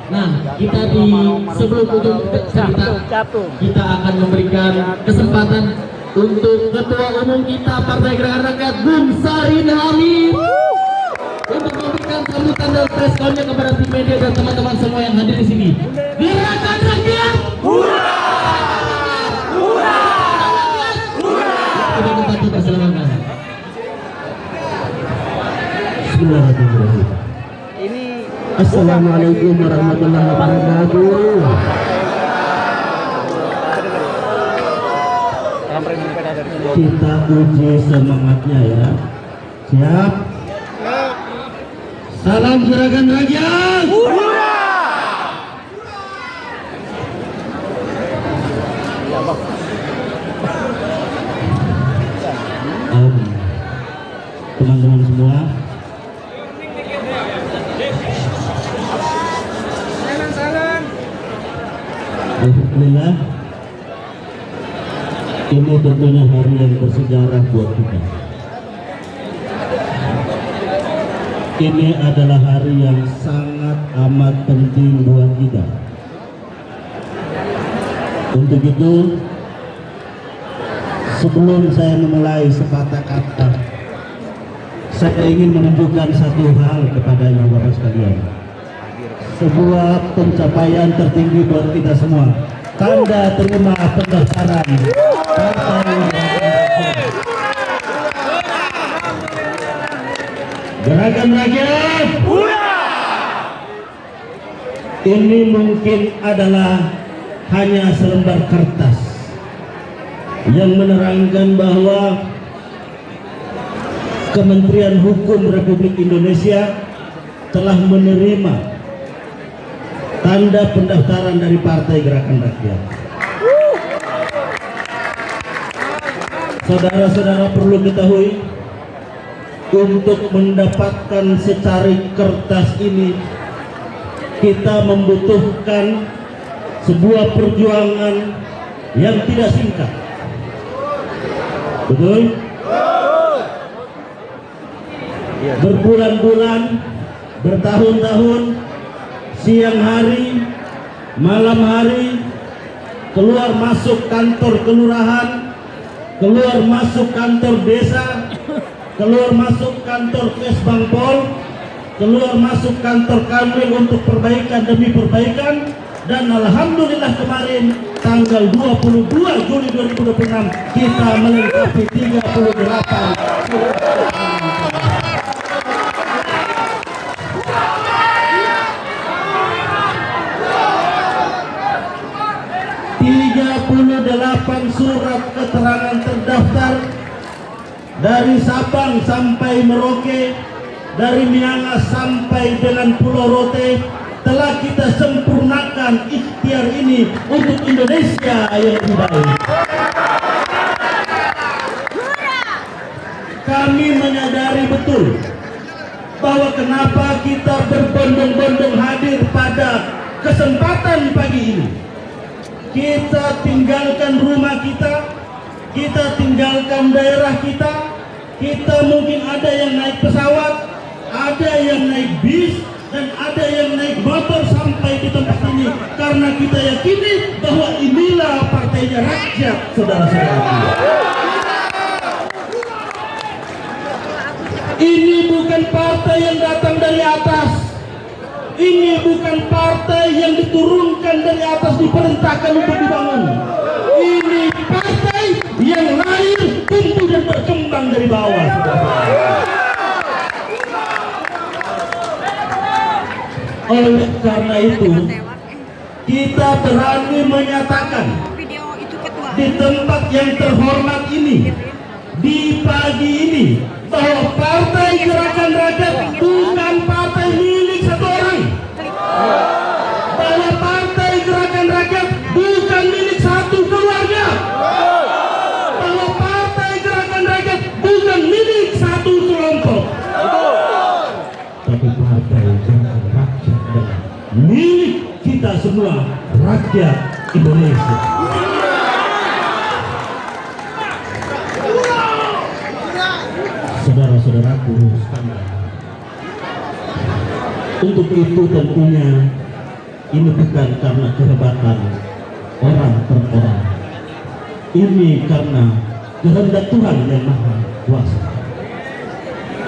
Nah, kita di sebelum tutup cerita, kita akan memberikan kesempatan untuk Ketua Umum kita Partai Gerakan Rakyat Bung Sarin Halid untuk memberikan sambutan dan responnya kepada tim media dan teman-teman semua yang hadir di sini. Gerakan Rakyat, hurra! Hurra! Hurra! Kita minta dipersilakan. Bismillahirrahmanirrahim. Assalamualaikum warahmatullahi wabarakatuh. Kita uji semangatnya ya. Siap? Salam Gerakan Rakyat. Hurra! Teman-teman semua, alhamdulillah, ini tentunya hari yang bersejarah buat kita. Ini adalah hari yang sangat amat penting buat kita. Untuk itu, sebelum saya memulai sepatah kata, saya ingin menunjukkan satu hal kepada ibu bapak sekalian. Sebuah pencapaian tertinggi buat kita semua. Tanda terima pendaftaran Partai Gerakan Rakyat. Ini mungkin adalah hanya selembar kertas yang menerangkan bahwa Kementerian Hukum Republik Indonesia telah menerima tanda pendaftaran dari Partai Gerakan Rakyat. Saudara-saudara perlu ketahui, untuk mendapatkan secari kertas ini kita membutuhkan sebuah perjuangan yang tidak singkat. Betul? Berbulan-bulan, bertahun-tahun, siang hari, malam hari, keluar masuk kantor kelurahan, keluar masuk kantor desa, keluar masuk kantor Kesbangpol, keluar masuk kantor Kanwil untuk perbaikan demi perbaikan. Dan alhamdulillah kemarin tanggal 22 Juli 2026 kita melengkapi 38 surat keterangan terdaftar dari Sabang sampai Merauke, dari Miangas sampai dengan Pulau Rote. Telah kita sempurnakan ikhtiar ini untuk Indonesia yang lebih baik. Kami menyadari betul bahwa kenapa kita berbondong-bondong hadir pada kesempatan pagi ini. Kita tinggalkan rumah kita tinggalkan daerah kita mungkin ada yang naik pesawat, ada yang naik bis, dan ada yang naik motor sampai di tempat ini karena kita yakini bahwa inilah partainya rakyat, saudara-saudara. Ini bukan partai yang datang dari atas. Ini bukan partai yang diturunkan dari atas, diperintahkan untuk dibangun. Ini partai yang lahir, tumbuh dan berkembang dari bawah, saudara. Oleh karena itu, kita berani menyatakan di tempat yang terhormat ini, di pagi ini, bahwa Partai Gerakan Rakyat bukan partai milik satu orang. Bahwa Partai Gerakan Rakyat bukan milik satu keluarga. Bahwa Partai Gerakan Rakyat bukan milik satu kelompok. Tapi Partai Gerakan Rakyat adalah milik kita semua, rakyat Indonesia. Saudara-saudaraku, untuk itu tentunya ini bukan karena kehebatan orang per orang. Ini karena kehendak Tuhan yang Maha Kuasa.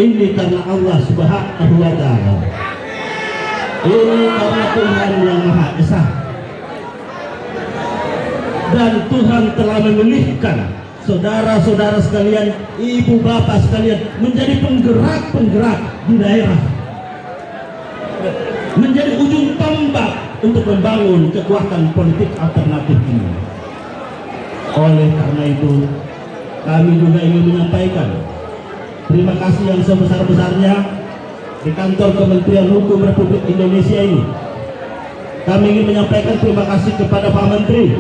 Ini karena Allah Subhanahu wa Ta'ala. Ini karena Tuhan yang Maha Esa. Dan Tuhan telah memilihkan saudara-saudara sekalian, ibu bapak sekalian, menjadi penggerak-penggerak di daerah, menjadi ujung tombak untuk membangun kekuatan politik alternatif ini. Oleh karena itu, kami juga ingin menyampaikan terima kasih yang sebesar-besarnya di kantor Kementerian Hukum Republik Indonesia ini. Kami ingin menyampaikan terima kasih kepada Pak Menteri,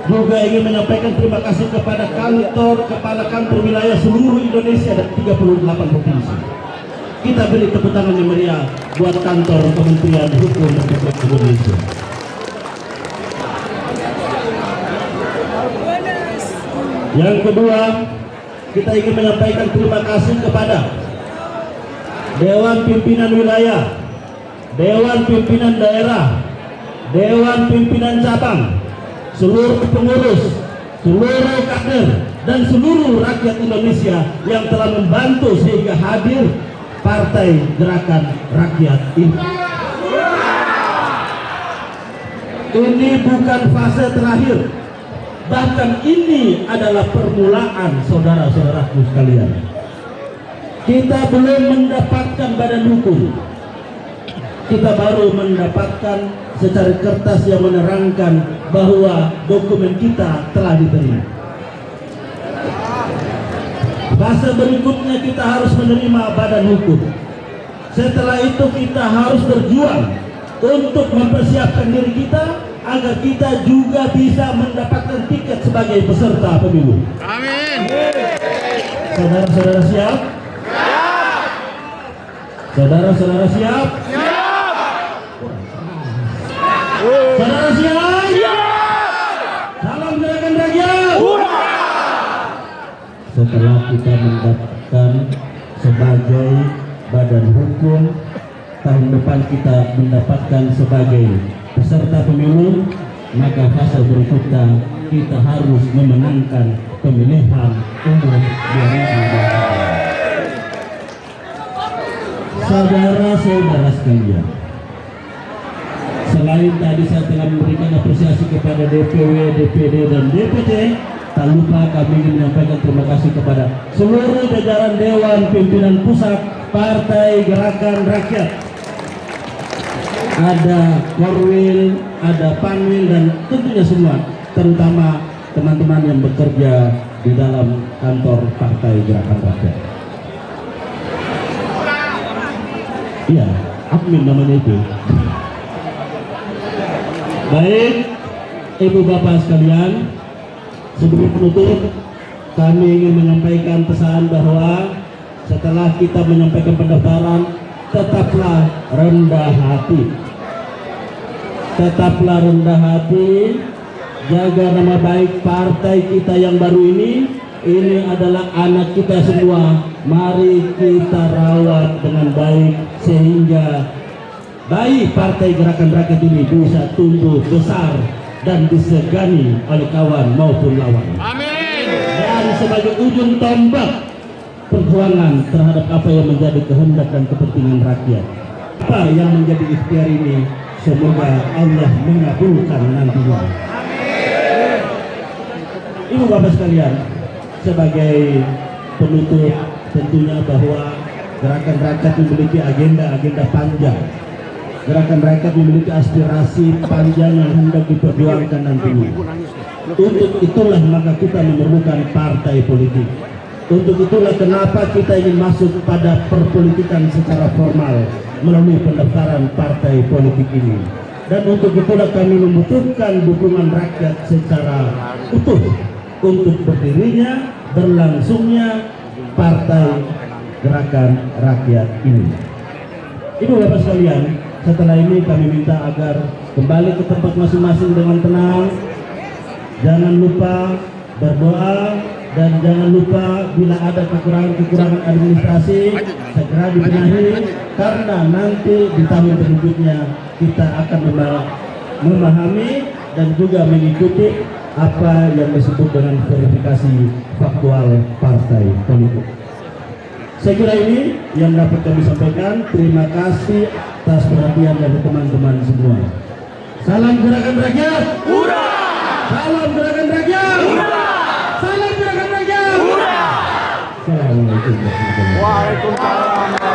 juga ingin menyampaikan terima kasih kepada kepala kantor wilayah seluruh Indonesia dan 38 provinsi. Kita beri tepuk tangan yang meriah buat kantor Kementerian Hukum Republik Indonesia. Yang kedua, kita ingin menyampaikan terima kasih kepada Dewan Pimpinan Wilayah, Dewan Pimpinan Daerah, Dewan Pimpinan Cabang, seluruh pengurus, seluruh kader, dan seluruh rakyat Indonesia yang telah membantu sehingga hadir Partai Gerakan Rakyat ini. Ini bukan fase terakhir, bahkan ini adalah permulaan, saudara-saudaraku sekalian. Kita belum mendapatkan badan hukum, kita baru mendapatkan secara kertas yang menerangkan bahwa dokumen kita telah diterima. Fase berikutnya kita harus menerima badan hukum. Setelah itu kita harus berjuang untuk mempersiapkan diri kita agar kita juga bisa mendapatkan tiket sebagai peserta pemilu. Amin. Saudara-saudara siap? Saudara-saudara siap? Saudara siap? Salam Gerakan Rakyat. Setelah kita mendapatkan sebagai badan hukum, tahun depan kita mendapatkan sebagai peserta pemilu, maka fase berikutnya kita harus memenangkan pemilihan umum 2024. Saudara-saudara sekalian, selain tadi saya telah memberikan apresiasi kepada DPW, DPD, dan DPC, tak lupa kami ingin menyampaikan terima kasih kepada seluruh jajaran Dewan Pimpinan Pusat Partai Gerakan Rakyat. Ada Korwil, ada Panwil, dan tentunya semua, terutama teman-teman yang bekerja di dalam kantor Partai Gerakan Rakyat. Iya, admin namanya itu. Baik, ibu bapak sekalian, sebelum penutup kami ingin menyampaikan pesan bahwa setelah kita menyampaikan pendaftaran, tetaplah rendah hati. Tetaplah rendah hati, jaga nama baik partai kita yang baru ini. Ini adalah anak kita semua. Mari kita rawat dengan baik sehingga bayi Partai Gerakan Rakyat ini bisa tumbuh besar dan disegani oleh kawan maupun lawan. Amin. Dan sebagai ujung tombak perjuangan terhadap apa yang menjadi kehendak dan kepentingan rakyat, apa yang menjadi ikhtiar ini, semoga Allah mengabulkan nantinya. Amin. Ibu bapak sekalian, sebagai penutup, tentunya bahwa Gerakan Rakyat memiliki agenda panjang. Gerakan Rakyat memiliki aspirasi panjang yang hendak diperjuangkan nantinya. Untuk itulah maka kita memerlukan partai politik. Untuk itulah kenapa kita ingin masuk pada perpolitikan secara formal melalui pendaftaran partai politik ini. Dan untuk itulah kami membutuhkan dukungan rakyat secara utuh untuk berdirinya, berlangsungnya Partai Gerakan Rakyat ini. Ibu bapak sekalian, setelah ini kami minta agar kembali ke tempat masing-masing dengan tenang. Jangan lupa berdoa, dan jangan lupa bila ada kekurangan administrasi segera dibenahi, karena nanti di tahun berikutnya kita akan memahami dan juga mengikuti apa yang disebut dengan verifikasi faktual partai politik. Saya kira ini yang dapat kami sampaikan. Terima kasih atas perhatian dari teman-teman semua. Salam gerakan rakyat. Hurra! Salam gerakan rakyat. Hurra! Salam gerakan rakyat. Hurra! Assalamualaikum warahmatullahi wabarakatuh. Waalaikumsalam.